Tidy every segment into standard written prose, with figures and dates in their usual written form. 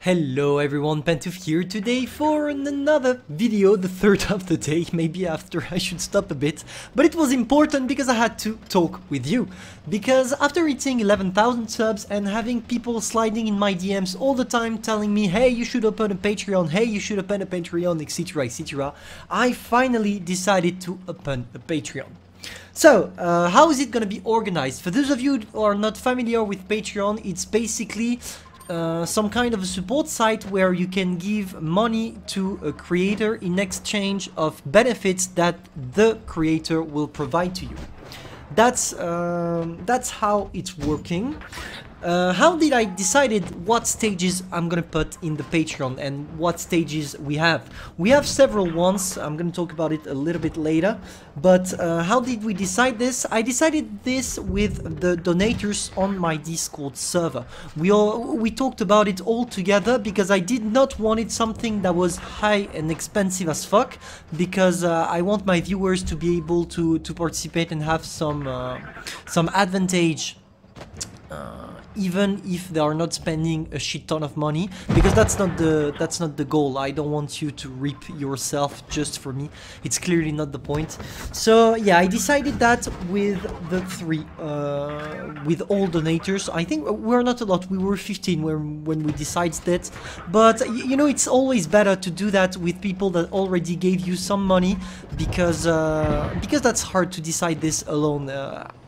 Hello everyone, Pantoufleee here today for another video, the third of the day. Maybe after I should stop a bit, but it was important because I had to talk with you. Because after hitting 11,000 subs and having people sliding in my DMs all the time telling me, hey, you should open a Patreon, hey, you should open a Patreon, etc, etc, I finally decided to open a Patreon. So, how is it going to be organized? For those of you who are not familiar with Patreon, it's basically some kind of a support site where you can give money to a creator in exchange of benefits that the creator will provide to you. That's how it's working. How did I decide what stages I'm gonna put in the Patreon and what stages we have? We have several ones. I'm gonna talk about it a little bit later. But how did we decide this? I decided this with the donators on my Discord server. We talked about it all together because I did not want it something that was high and expensive as fuck, because I want my viewers to be able to participate and have some advantage. Even if they are not spending a shit ton of money, because that's not the goal. I don't want you to reap yourself just for me. It's clearly not the point. So yeah, I decided that with the three, with all donators. I think we're not a lot. We were 15 when we decided that, but you know, it's always better to do that with people that already gave you some money, because that's hard to decide this alone.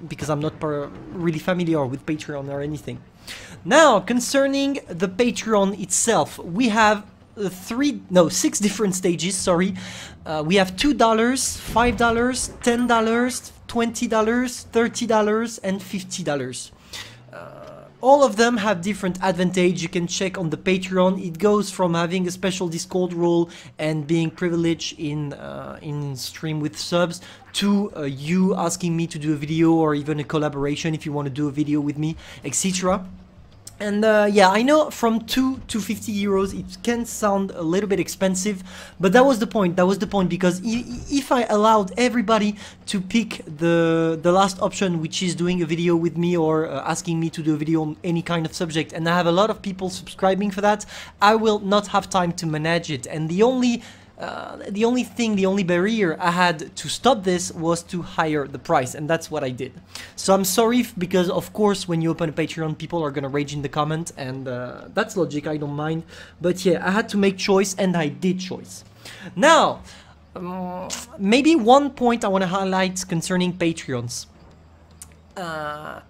Because I'm not really familiar with Patreon or anything. Now, concerning the Patreon itself, we have 6 different stages, sorry. We have $2, $5, $10, $20, $30, and $50. All of them have different advantage. You can check on the Patreon. It goes from having a special Discord role and being privileged in stream with subs to you asking me to do a video or even a collaboration if you want to do a video with me, etc. And yeah, I know from 2 to 50 euros it can sound a little bit expensive, but that was the point. That was the point, because if I allowed everybody to pick the last option, which is doing a video with me or asking me to do a video on any kind of subject, and I have a lot of people subscribing for that, I will not have time to manage it. And the only barrier I had to stop this was to higher the price, and that's what I did. So I'm sorry, because of course when you open a Patreon, people are gonna rage in the comment, and that's logic, I don't mind. But yeah, I had to make choice, and I did choice. Now, maybe one point I want to highlight concerning Patreons. I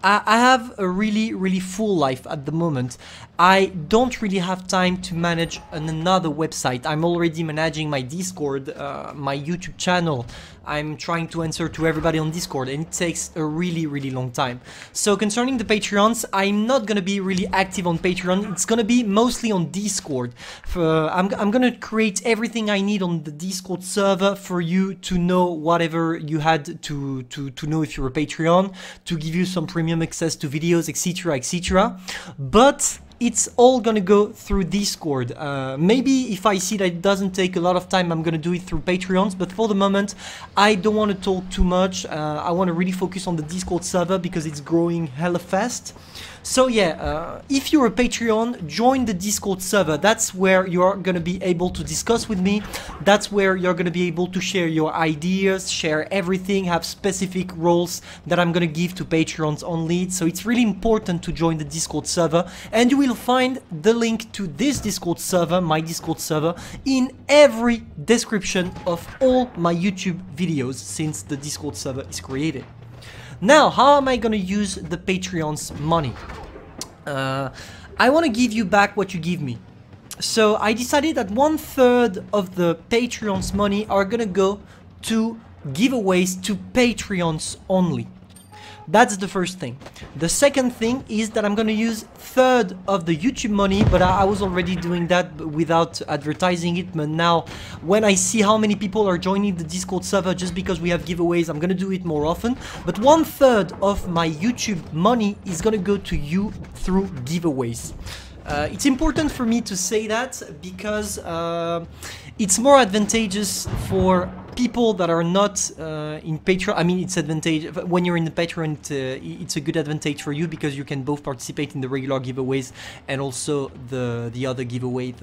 have a really full life at the moment. I don't really have time to manage another website. I'm already managing my Discord, my YouTube channel. I'm trying to answer to everybody on Discord, and it takes a really long time. So concerning the Patreons, I'm not gonna be really active on Patreon. It's gonna be mostly on Discord. I'm gonna create everything I need on the Discord server for you to know whatever you had to know if you're a Patreon, to give you some premium access to videos, etc, etc. But it's all gonna go through Discord. Maybe if I see that it doesn't take a lot of time, I'm gonna do it through Patreons, but for the moment I don't want to talk too much. I want to really focus on the Discord server because it's growing hella fast. So yeah, if you're a Patreon, join the Discord server. That's where you're gonna be able to discuss with me. That's where you're gonna be able to share your ideas, share everything, have specific roles that I'm gonna give to Patreons only. So it's really important to join the Discord server, and you will find the link to this Discord server, my Discord server, in every description of all my YouTube videos since the Discord server is created. Now, how am I gonna use the Patreon's money? I want to give you back what you give me. So I decided that 1/3 of the Patreon's money are gonna go to giveaways to Patreons only. That's the first thing. The second thing is that I'm gonna use 1/3 of the YouTube money, but I was already doing that without advertising it. But now, when I see how many people are joining the Discord server just because we have giveaways, I'm gonna do it more often. But 1/3 of my YouTube money is gonna go to you through giveaways. It's important for me to say that because it's more advantageous for people that are not in Patreon, I mean, it's advantage when you're in the Patreon. It's a good advantage for you because you can both participate in the regular giveaways and also the other giveaway,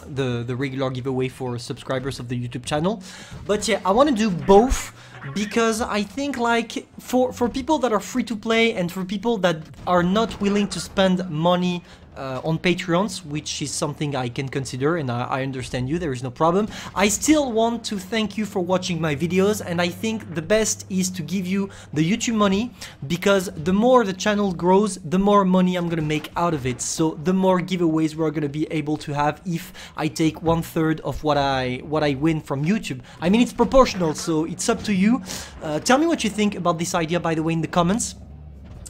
the regular giveaway for subscribers of the YouTube channel. But yeah, I want to do both because I think like for people that are free to play and for people that are not willing to spend money on Patreons, which is something I can consider, and I understand you, there is no problem. I still want to thank you for watching my videos, and I think the best is to give you the YouTube money, because the more the channel grows, the more money I'm gonna make out of it. So the more giveaways we're gonna be able to have if I take 1/3 of what I win from YouTube. I mean, it's proportional, so it's up to you. Tell me what you think about this idea, by the way, in the comments.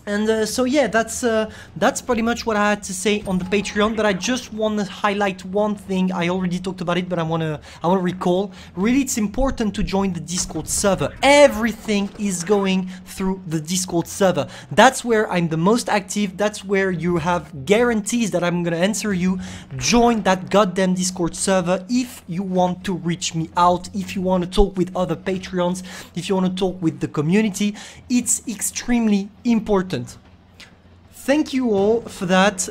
And so yeah, that's pretty much what I had to say on the Patreon. But I just want to highlight one thing. I already talked about it, but I wanna recall. Really, it's important to join the Discord server. Everything is going through the Discord server. That's where I'm the most active. That's where you have guarantees that I'm gonna answer you. Join that goddamn Discord server if you want to reach me out, if you want to talk with other Patreons, if you want to talk with the community. It's extremely important. Thank you all for that.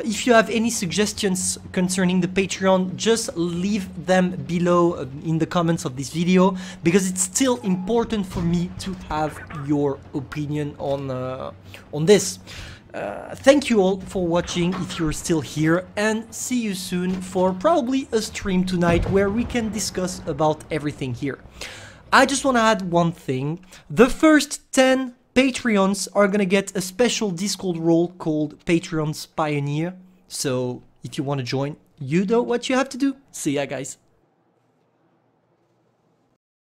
If you have any suggestions concerning the Patreon, just leave them below in the comments of this video, because it's still important for me to have your opinion on this. Thank you all for watching if you're still here, and see you soon for probably a stream tonight where we can discuss about everything here. I just want to add one thing. The first 10 Patreons are gonna get a special Discord role called Patreon's Pioneer. So if you want to join, you know what you have to do. See ya, guys.